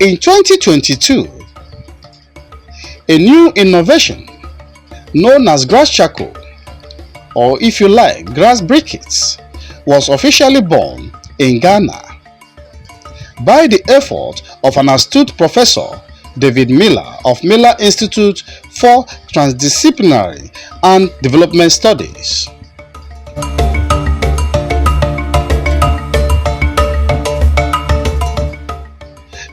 In 2022, a new innovation known as grass charcoal, or if you like, grass briquettes, was officially born in Ghana by the effort of an astute professor, David Millar of Millar Institute for Transdisciplinary and Development Studies.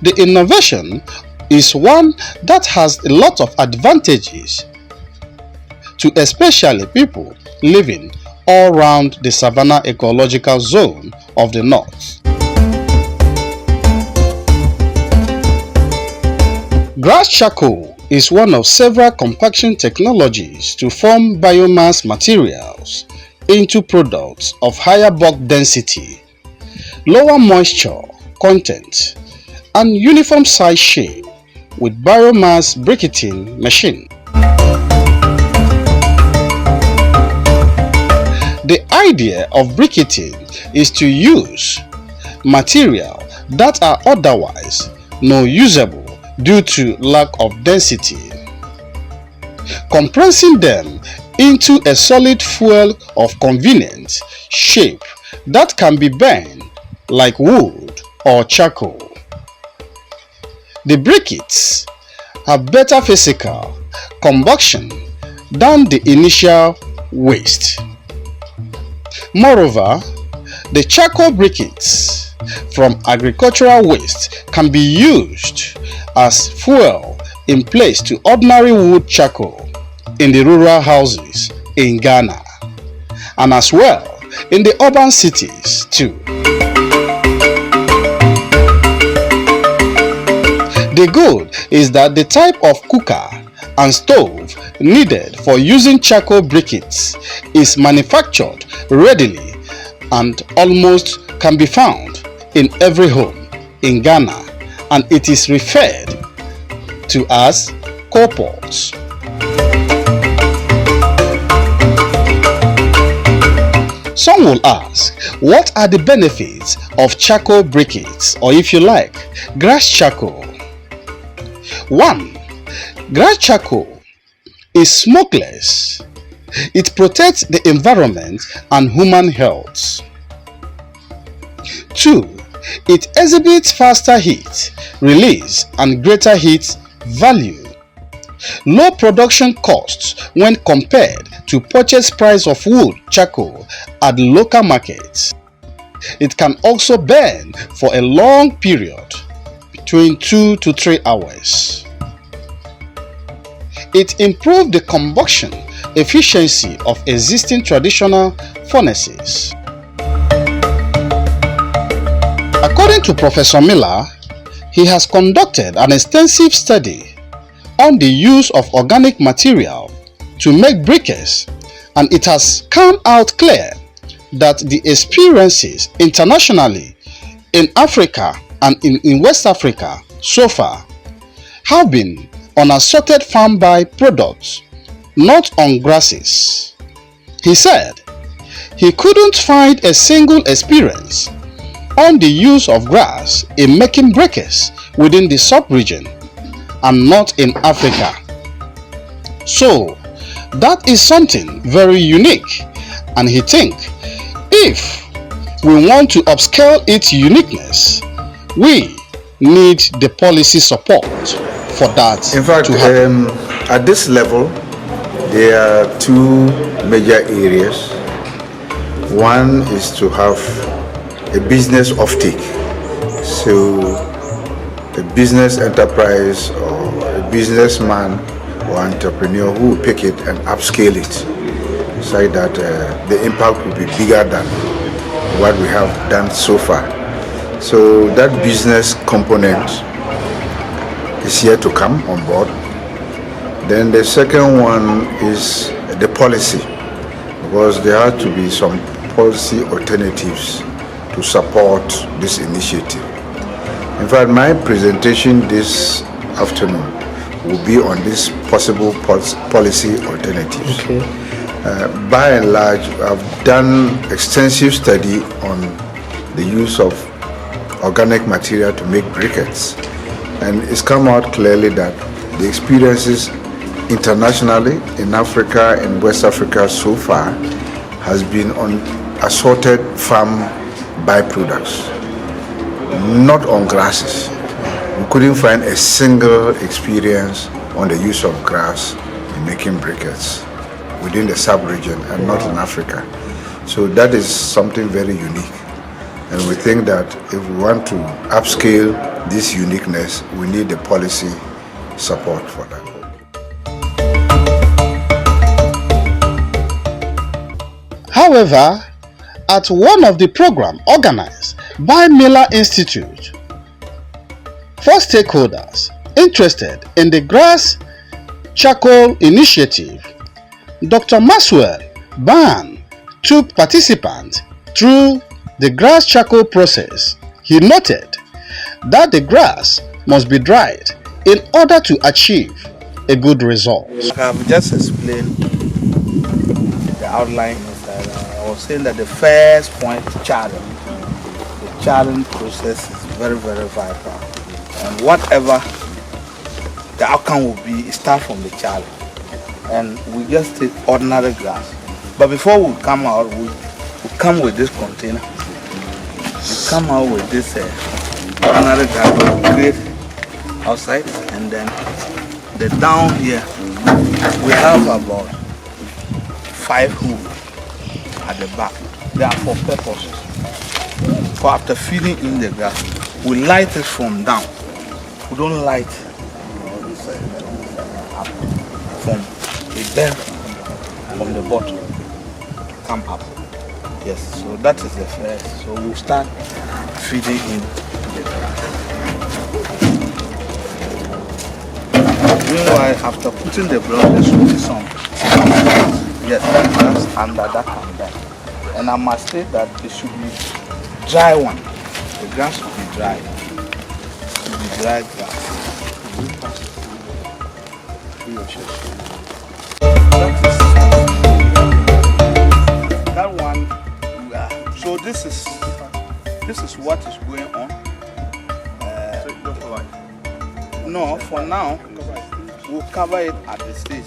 The innovation is one that has a lot of advantages to especially people living all around the Savannah ecological zone of the north. Grass charcoal is one of several compaction technologies to form biomass materials into products of higher bulk density, lower moisture content, and uniform size shape with biomass briquetting machine. The idea of briquetting is to use material that are otherwise not usable due to lack of density, compressing them into a solid fuel of convenient shape that can be burned like wood or charcoal. The briquettes have better physical combustion than the initial waste. Moreover, the charcoal briquettes from agricultural waste can be used as fuel in place to ordinary wood charcoal in the rural houses in Ghana, and as well in the urban cities too. The good is that the type of cooker and stove needed for using charcoal briquettes is manufactured readily and almost can be found in every home in Ghana, and it is referred to as coal pots. Some will ask, what are the benefits of charcoal briquettes, or if you like, grass charcoal? 1. Grass charcoal is smokeless. It protects the environment and human health. 2. It exhibits faster heat release and greater heat value. Low production costs when compared to purchase price of wood charcoal at local markets. It can also burn for a long period, between 2 to 3 hours. It improves the combustion efficiency of existing traditional furnaces. According to Professor Millar, he has conducted an extensive study on the use of organic material to make briquettes, and it has come out clear that the experiences internationally in Africa and in West Africa so far have been on assorted farm by products, not on grasses. He said he couldn't find a single experience on the use of grass in making briquettes within the sub-region and not in Africa. So that is something very unique, and he thinks if we want to upscale its uniqueness, we need the policy support for that. In fact, at this level, there are two major areas. One is to have a business offtake. So a business enterprise or a businessman or entrepreneur who will pick it and upscale it so that the impact will be bigger than what we have done so far. So that business component is yet to come on board. Then the second one is the policy, because there have to be some policy alternatives to support this initiative. In fact, my presentation this afternoon will be on these possible policy alternatives. Okay. By and large, I've done extensive study on the use of organic material to make briquettes. And it's come out clearly that the experiences internationally in Africa and West Africa so far has been on assorted farm byproducts, not on grasses. We couldn't find a single experience on the use of grass in making briquettes within the sub-region and not in Africa. So that is something very unique. And we think that if we want to upscale this uniqueness, we need the policy support for that. However, at one of the programs organized by Millar Institute for stakeholders interested in the grass charcoal initiative, Dr. Maxwell Ban took participants through the grass charcoal process. He noted that the grass must be dried in order to achieve a good result. I have just explained the outline. I was saying that the first point, charring. The charring process is very, very vital. And whatever the outcome will be, it starts from the charring. And we just take ordinary grass. But before we come out, we come with this container. We come out with this ordinary grass we create outside, and then the down here we have about 5 hooks at the back. They are for purposes. For after feeding in the grass, we light it from down. We don't light up from the bend from the bottom to come up. Yes, so that is the first. So we'll start feeding in the grass. Meanwhile, after putting the blood, there should be some grass under that and that. And I must state that it should be dry one. The grass should be dry. It should be dry grass. That one. So this is what is going on. No, for now we'll cover it at the stage.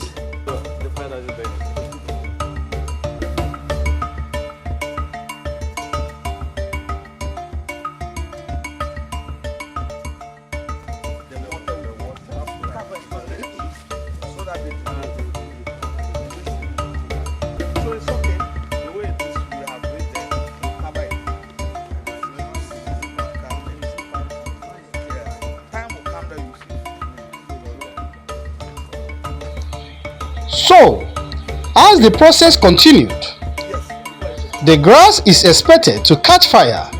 So, as the process continued, the grass is expected to catch fire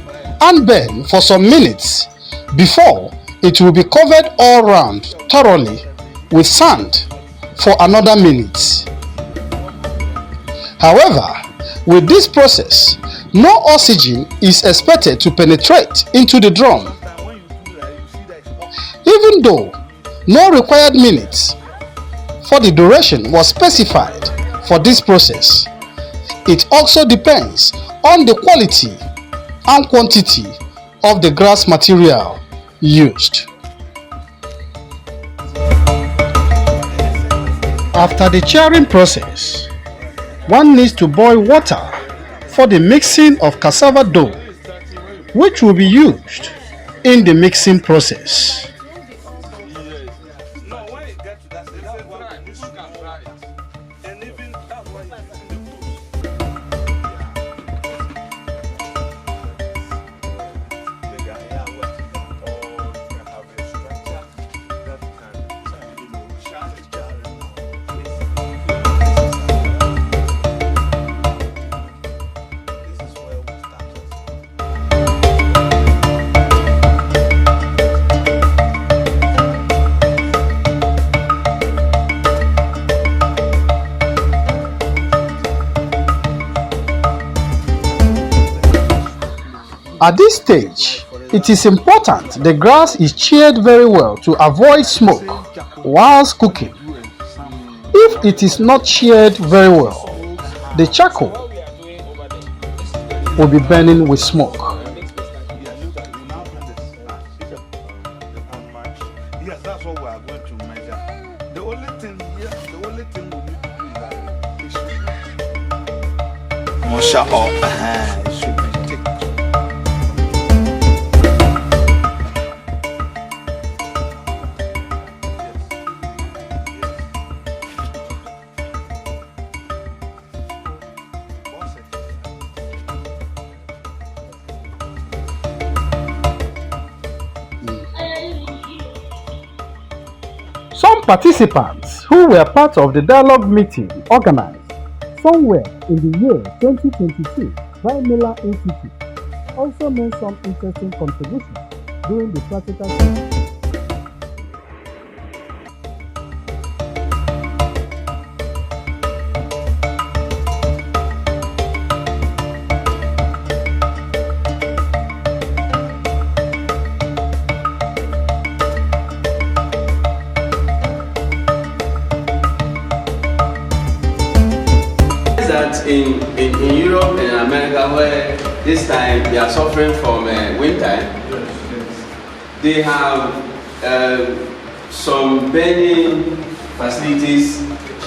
and burn for some minutes before it will be covered all round thoroughly with sand for another minute. However, with this process, no oxygen is expected to penetrate into the drum. Even though no required minutes for the duration was specified for this process, it also depends on the quality and quantity of the grass material used. After the charring process, one needs to boil water for the mixing of cassava dough, which will be used in the mixing process. At this stage, it is important the grass is charred very well to avoid smoke whilst cooking. If it is not charred very well, the charcoal will be burning with smoke. Musha up. It should be thick. Some participants who were part of the dialogue meeting organized somewhere in the year 2022 by Millar Institute also made some interesting contributions during the practical session. That in Europe and in America, where this time they are suffering from winter, they have some burning facilities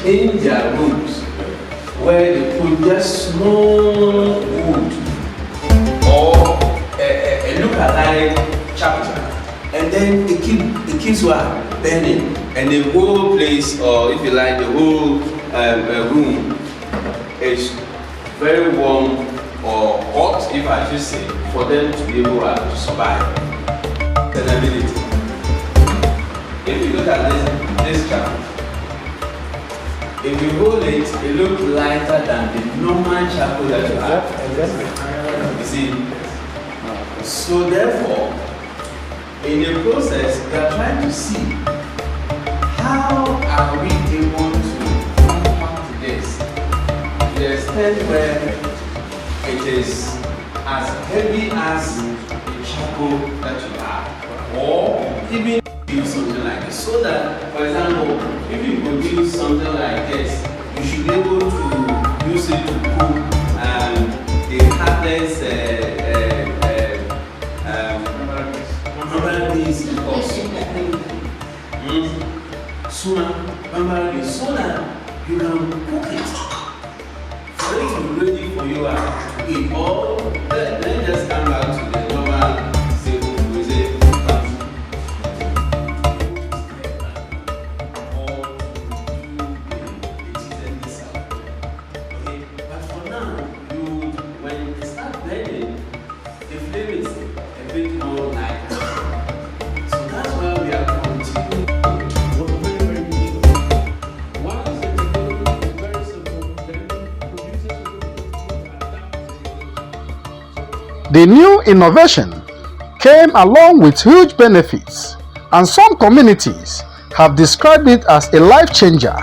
in their rooms where they put just small wood or a look-alike chapter, and then it keeps burning, and the whole place, or if you like, the whole room is very warm or hot, if I should say, for them to be able to survive. Sustainability. If you look at this chart, if you hold it, it looks lighter than the normal charcoal that you have. You see? So therefore, in the process, we are trying to see how are we able to compact this to the extent where it is as heavy as the charcoal that you have, or even use something like this, so that, for example, if you could use something like this, you should be able to use it to cook the hardest so that you can cook it for it to be ready for you to eat. Or let's just come back to the normal simple food. Okay, but for now, when it starts burning, the flame is a bit more lighter. So that's why we are continuing. The new innovation came along with huge benefits, and some communities have described it as a life changer,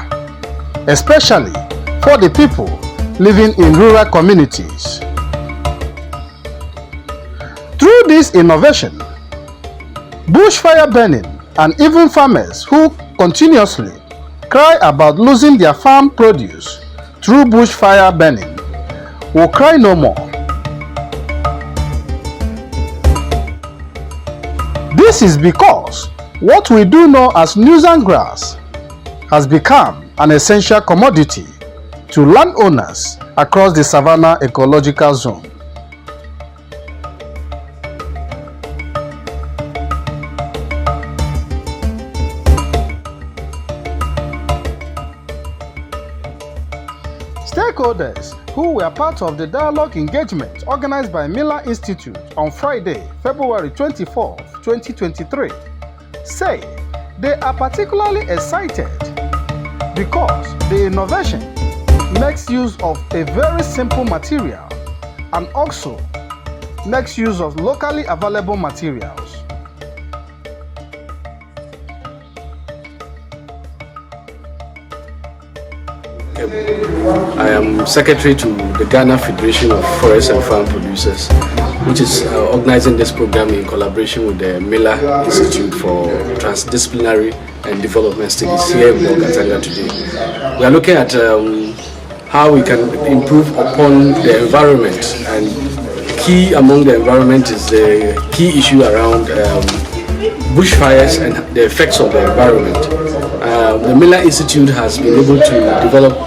especially for the people living in rural communities. Through this innovation, bushfire burning and even farmers who continuously cry about losing their farm produce through bushfire burning will cry no more. This is because what we do know as nuisance grass has become an essential commodity to landowners across the Savannah ecological zone. Stakeholders who were part of the dialogue engagement organized by Millar Institute on Friday, February 24, 2023, say they are particularly excited because the innovation makes use of a very simple material and also makes use of locally available materials. I am secretary to the Ghana Federation of Forest and Farm Producers, which is organizing this program in collaboration with the Millar Institute for Transdisciplinary and Development Studies here in Bolgatanga today. We are looking at how we can improve upon the environment, and key among the environment is the key issue around bushfires and the effects of the environment. The Millar Institute has been able to develop,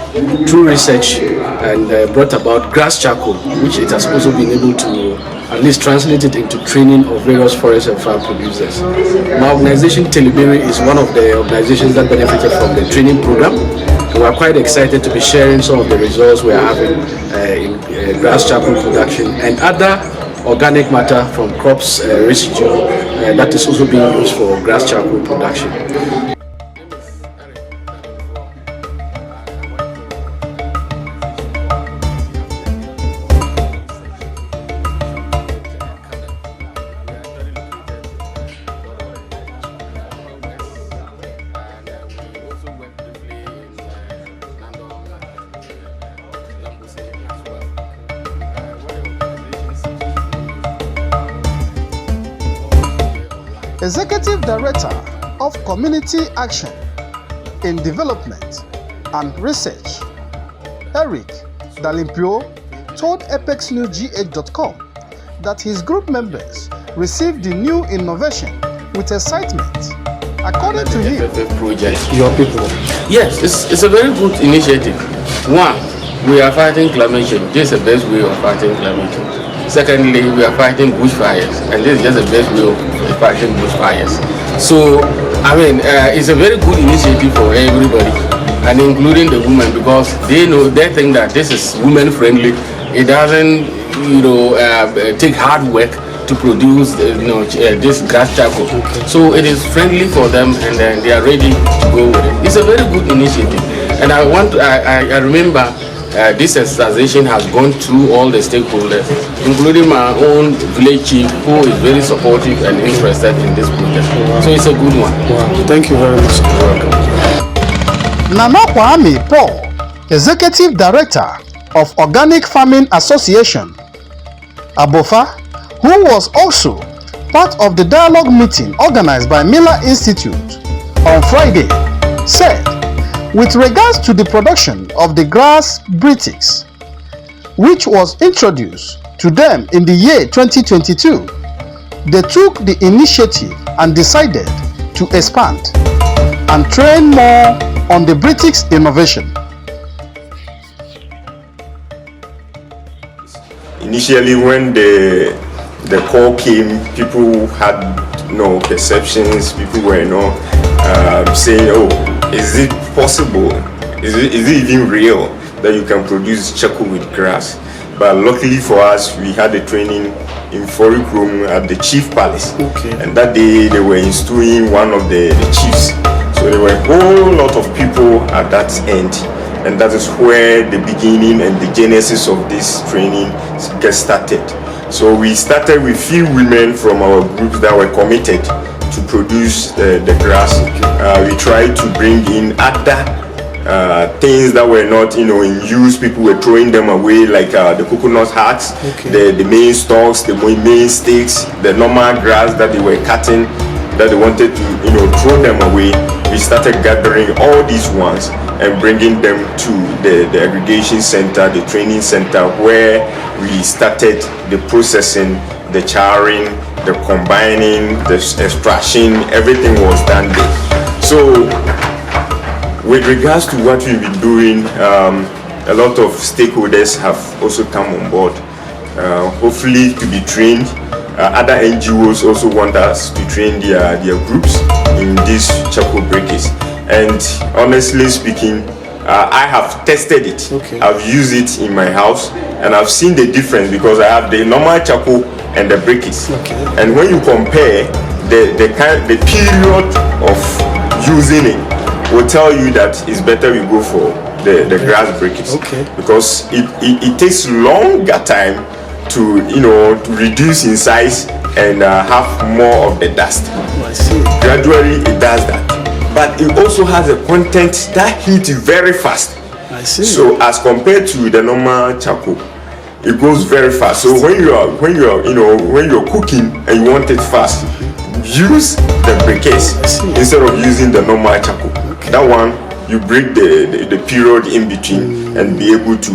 through research, and brought about grass charcoal, which it has also been able to at least translate it into training of various forest and farm producers. My organization, Telebere, is one of the organizations that benefited from the training program. We are quite excited to be sharing some of the results we are having in grass charcoal production and other organic matter from crops residue that is also being used for grass charcoal production. Executive Director of Community Action in Development and Research, Eric Dalimpio, told APEXNewsGH.com that his group members received the new innovation with excitement. According to him, project. Your people. Yes, it's a very good initiative. One, we are fighting climate change. This is the best way of fighting climate change. Secondly, we are fighting bushfires, and this is just the best way of fighting bushfires. So, I mean, it's a very good initiative for everybody, and including the women, because they think that this is women-friendly. It doesn't, take hard work to produce, this grass charcoal. Okay. So it is friendly for them, and then they are ready to go with it. It's a very good initiative, and I remember. This sensitization has gone through all the stakeholders, including my own village chief, who is very supportive and interested in this project. Wow. So it's a good one. Wow. Thank you very much. You're welcome. Nana Kwame Paul, Executive Director of Organic Farming Association, Abofa, who was also part of the dialogue meeting organized by Millar Institute on Friday, said, with regards to the production of the grass britics, which was introduced to them in the year 2022, they took the initiative and decided to expand and train more on the britics innovation. Initially, when the call came, people had no perceptions. People were saying, "Oh, is it possible? Is it even real that you can produce charcoal with grass?" But luckily for us, we had a training in Forikrum at the Chief Palace. Okay. And that day they were installing one of the chiefs. So there were a whole lot of people at that end. And that is where the beginning and the genesis of this training gets started. So we started with few women from our groups that were committed to produce the grass. We tried to bring in other things that were not in use. People were throwing them away, like the coconut hearts, the main stalks, the main sticks, the normal grass that they were cutting, that they wanted to throw them away. We started gathering all these ones and bringing them to the aggregation center, the training center, where we started the processing, the charring, the combining, the extraction. Everything was done there. So with regards to what we've been doing, a lot of stakeholders have also come on board, hopefully to be trained. Other NGOs also want us to train their groups in these charcoal breakers. And honestly speaking, I have tested it. I've used it in my house, and I've seen the difference because I have the normal charcoal and the breakers. And when you compare the period of using it, will tell you that it's better we go for the grass breakers. Because it takes longer time to reduce in size and have more of the dust. I see. Gradually it does that, but it also has a content that heats very fast. I see. So as compared to the normal charcoal, it goes very fast. So when you're cooking and you want it fast, use the briquettes instead of using the normal charcoal. That one, you break the period in between and be able to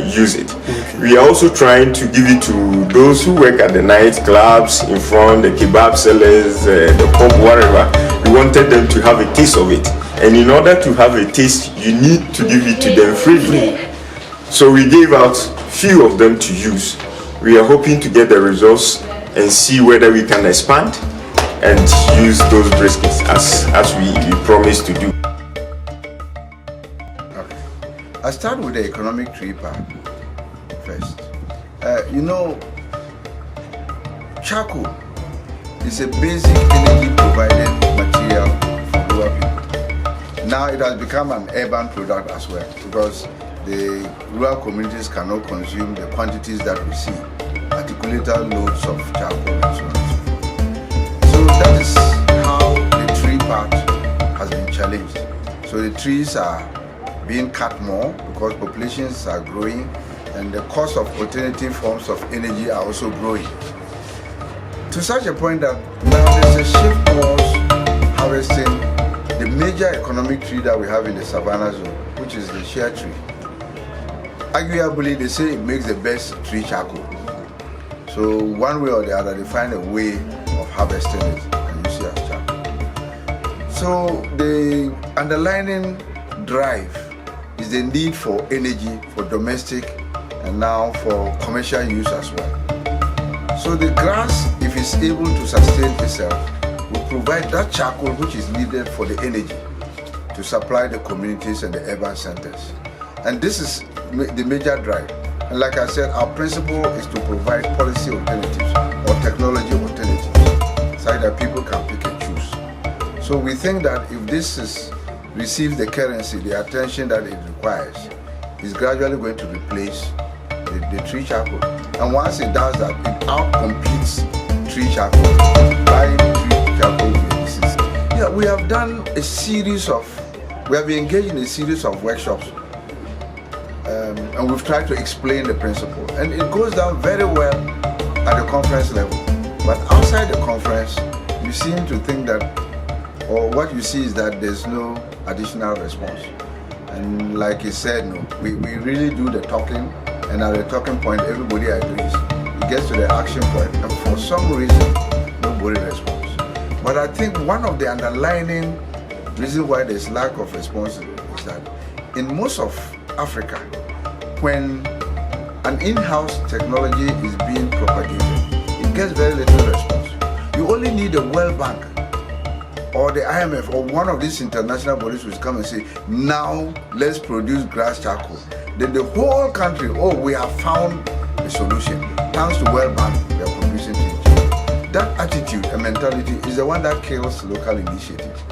use it. We are also trying to give it to those who work at the night clubs, in front, the kebab sellers, the pub, whatever. We wanted them to have a taste of it. And in order to have a taste, you need to give it to them freely. So we gave out few of them to use. We are hoping to get the results and see whether we can expand and use those briskets as we promised to do. Okay. I'll start with the economic tree part first. You know, charcoal is a basic energy providing material for rural people. Now it has become an urban product as well, because the rural communities cannot consume the quantities that we see, articulated loads of charcoal and so on and so forth. So that is how the tree part has been challenged. So the trees are being cut more because populations are growing, and the cost of alternative forms of energy are also growing. To such a point that now there's a shift towards harvesting the major economic tree that we have in the Savannah zone, which is the shea tree. Arguably, they say it makes the best tree charcoal. So one way or the other, they find a way of harvesting it and use it as charcoal. So the underlying drive is the need for energy for domestic and now for commercial use as well. So the grass, if it's able to sustain itself, will provide that charcoal which is needed for the energy to supply the communities and the urban centers. And this is the major drive. And like I said, our principle is to provide policy alternatives or technology alternatives so that people can pick and choose. So we think that if this receives the currency, the attention that it requires, it's gradually going to replace the tree charcoal. And once it does that, it outcompetes tree charcoal. Buying tree charcoal will be easy. Yeah, we have been engaged in a series of workshops. And we've tried to explain the principle, and it goes down very well at the conference level. But outside the conference, you seem to think that, or what you see is that there's no additional response. And like he said, no, we really do the talking, and at the talking point, everybody agrees. It gets to the action point, and for some reason, nobody responds. But I think one of the underlying reasons why there's lack of response is that in most of Africa, when an in-house technology is being propagated, it gets very little response. You only need a World Bank or the IMF or one of these international bodies which come and say, now let's produce grass charcoal. Then the whole country, we have found a solution. Thanks to World Bank, we are producing it. That attitude and mentality is the one that kills local initiatives.